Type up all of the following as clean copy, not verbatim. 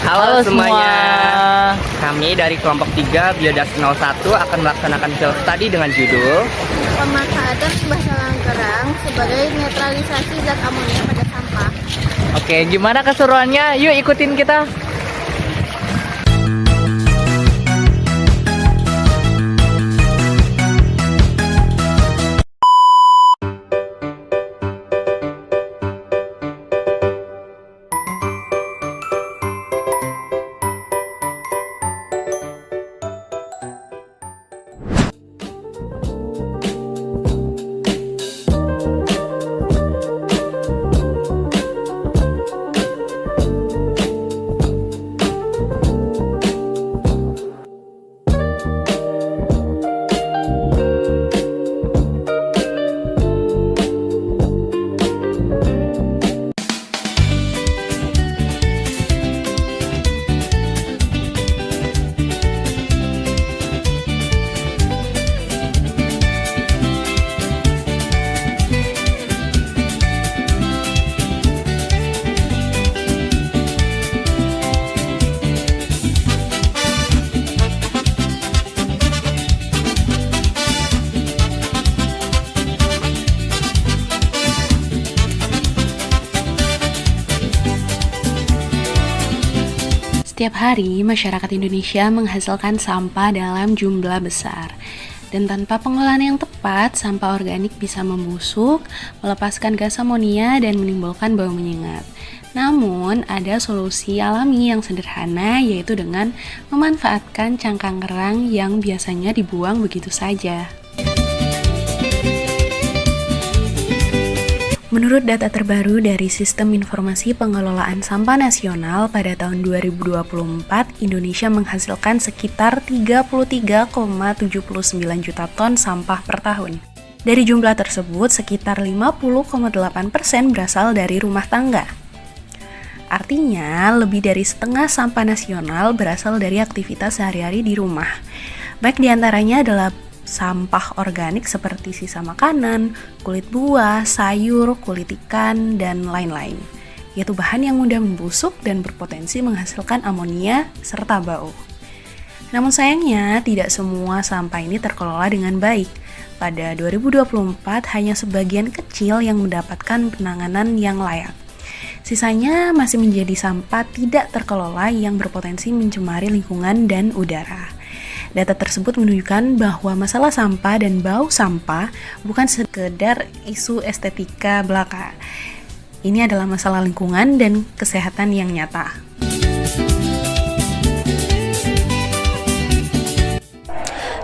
Halo semuanya. Kami dari kelompok 3 Biodas 01 akan melaksanakan self study dengan judul Pemanfaatan limbah cangkang kerang sebagai netralisasi zat amonia pada sampah. Oke, gimana keseruannya? Yuk ikutin kita. Setiap hari, masyarakat Indonesia menghasilkan sampah dalam jumlah besar. Dan tanpa pengolahan yang tepat, sampah organik bisa membusuk, melepaskan gas amonia, dan menimbulkan bau menyengat. Namun, ada solusi alami yang sederhana, yaitu dengan memanfaatkan cangkang kerang yang biasanya dibuang begitu saja. Menurut data terbaru dari Sistem Informasi Pengelolaan Sampah Nasional pada tahun 2024, Indonesia menghasilkan sekitar 33,79 juta ton sampah per tahun. Dari jumlah tersebut, sekitar 50,8% berasal dari rumah tangga. Artinya, lebih dari setengah sampah nasional berasal dari aktivitas sehari-hari di rumah. Baik diantaranya adalah sampah organik seperti sisa makanan, kulit buah, sayur, kulit ikan, dan lain-lain, yaitu bahan yang mudah membusuk dan berpotensi menghasilkan amonia serta bau. Namun sayangnya, tidak semua sampah ini terkelola dengan baik. Pada 2024, hanya sebagian kecil yang mendapatkan penanganan yang layak. Sisanya masih menjadi sampah tidak terkelola yang berpotensi mencemari lingkungan dan udara. Data tersebut menunjukkan bahwa masalah sampah dan bau sampah bukan sekedar isu estetika belaka. Ini adalah masalah lingkungan dan kesehatan yang nyata.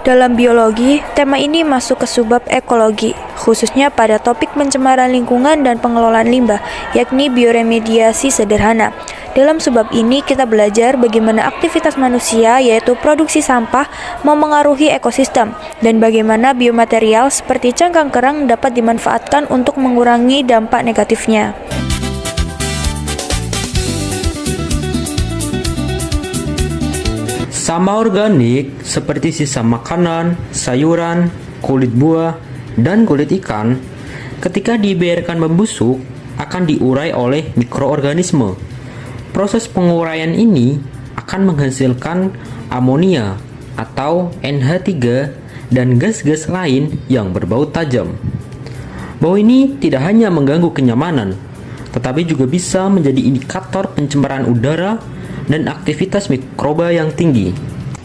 Dalam biologi, tema ini masuk ke subbab ekologi, khususnya pada topik pencemaran lingkungan dan pengelolaan limbah, yakni bioremediasi sederhana. Dalam subbab ini, kita belajar bagaimana aktivitas manusia, yaitu produksi sampah, memengaruhi ekosistem, dan bagaimana biomaterial seperti cangkang kerang dapat dimanfaatkan untuk mengurangi dampak negatifnya. Sampah organik seperti sisa makanan, sayuran, kulit buah, dan kulit ikan, ketika dibiarkan membusuk, akan diurai oleh mikroorganisme. Proses penguraian ini akan menghasilkan amonia atau NH3 dan gas-gas lain yang berbau tajam. Bau ini tidak hanya mengganggu kenyamanan, tetapi juga bisa menjadi indikator pencemaran udara dan aktivitas mikroba yang tinggi.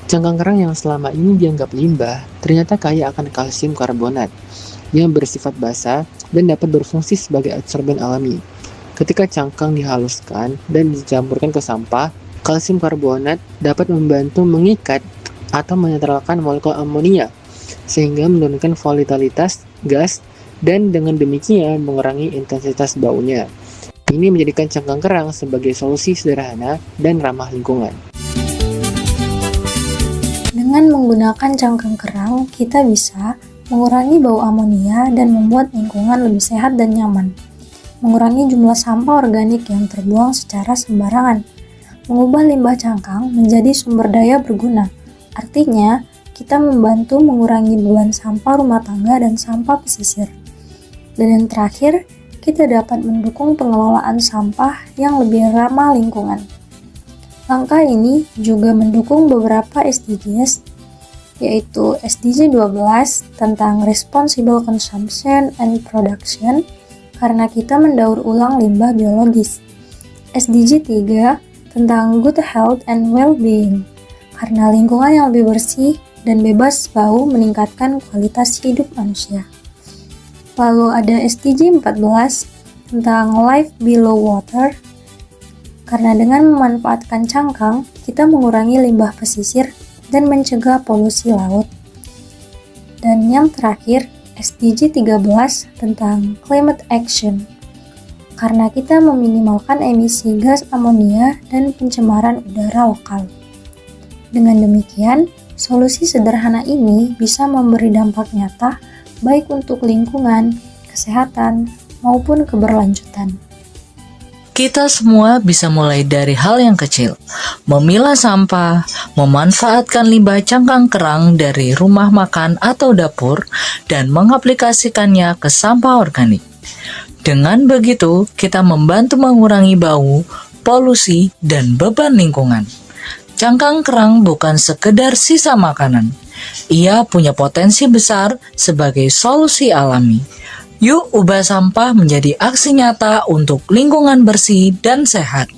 Cangkang kerang yang selama ini dianggap limbah ternyata kaya akan kalsium karbonat yang bersifat basa dan dapat berfungsi sebagai adsorben alami. Ketika cangkang dihaluskan dan dicampurkan ke sampah, kalsium karbonat dapat membantu mengikat atau menetralkan molekul amonia sehingga menurunkan volatilitas gas dan dengan demikian mengurangi intensitas baunya. Ini menjadikan cangkang kerang sebagai solusi sederhana dan ramah lingkungan. Dengan menggunakan cangkang kerang, kita bisa mengurangi bau amonia dan membuat lingkungan lebih sehat dan nyaman. Mengurangi jumlah sampah organik yang terbuang secara sembarangan. Mengubah limbah cangkang menjadi sumber daya berguna. Artinya, kita membantu mengurangi beban sampah rumah tangga dan sampah pesisir. Dan yang terakhir, kita dapat mendukung pengelolaan sampah yang lebih ramah lingkungan. Langkah ini juga mendukung beberapa SDGs, yaitu SDG 12 tentang Responsible Consumption and Production karena kita mendaur ulang limbah biologis, SDG 3 tentang Good Health and Well-being karena lingkungan yang lebih bersih dan bebas bau meningkatkan kualitas hidup manusia. Lalu ada SDG 14 tentang Life Below Water karena dengan memanfaatkan cangkang, kita mengurangi limbah pesisir dan mencegah polusi laut. Dan yang terakhir, SDG 13 tentang Climate Action karena kita meminimalkan emisi gas amonia dan pencemaran udara lokal. Dengan demikian, solusi sederhana ini bisa memberi dampak nyata baik untuk lingkungan, kesehatan, maupun keberlanjutan. Kita semua bisa mulai dari hal yang kecil, memilah sampah, memanfaatkan limbah cangkang kerang dari rumah makan atau dapur, dan mengaplikasikannya ke sampah organik. Dengan begitu, kita membantu mengurangi bau, polusi, dan beban lingkungan. Cangkang kerang bukan sekedar sisa makanan. Ia punya potensi besar sebagai solusi alami. Yuk ubah sampah menjadi aksi nyata untuk lingkungan bersih dan sehat.